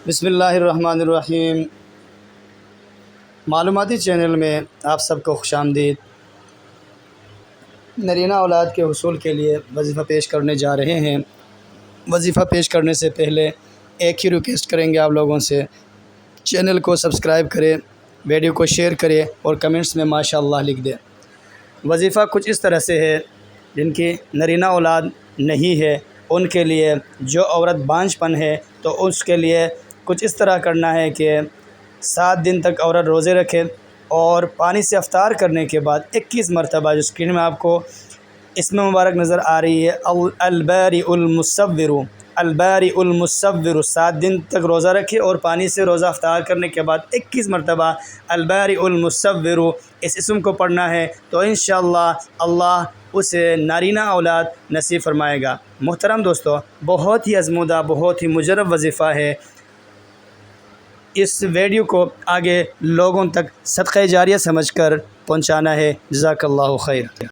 بسم اللہ الرحمن الرحیم۔ معلوماتی چینل میں آپ سب کو خوش آمدید۔ نرینہ اولاد کے حصول کے لیے وظیفہ پیش کرنے جا رہے ہیں۔ وظیفہ پیش کرنے سے پہلے ایک ہی ریکویسٹ کریں گے آپ لوگوں سے، چینل کو سبسکرائب کریں، ویڈیو کو شیئر کریں اور کمنٹس میں ماشاءاللہ لکھ دیں۔ وظیفہ کچھ اس طرح سے ہے، جن کی نرینہ اولاد نہیں ہے ان کے لیے، جو عورت بانجھ پن ہے تو اس کے لیے کچھ اس طرح کرنا ہے کہ 7 دن تک عورت روزے رکھے اور پانی سے افطار کرنے کے بعد 21 مرتبہ، جو اسکرین میں آپ کو اسم مبارک نظر آ رہی ہے، الباری المصور، الباری المصور، 7 دن تک روزہ رکھے اور پانی سے روزہ افطار کرنے کے بعد 21 مرتبہ الباری المصور اس اسم کو پڑھنا ہے، تو انشاءاللہ اللہ اسے نارینہ اولاد نصیب فرمائے گا۔ محترم دوستو، بہت ہی ازمودہ، بہت ہی مجرب وظیفہ ہے۔ اس ویڈیو کو آگے لوگوں تک صدقہ جاریہ سمجھ کر پہنچانا ہے۔ جزاک اللہ خیر۔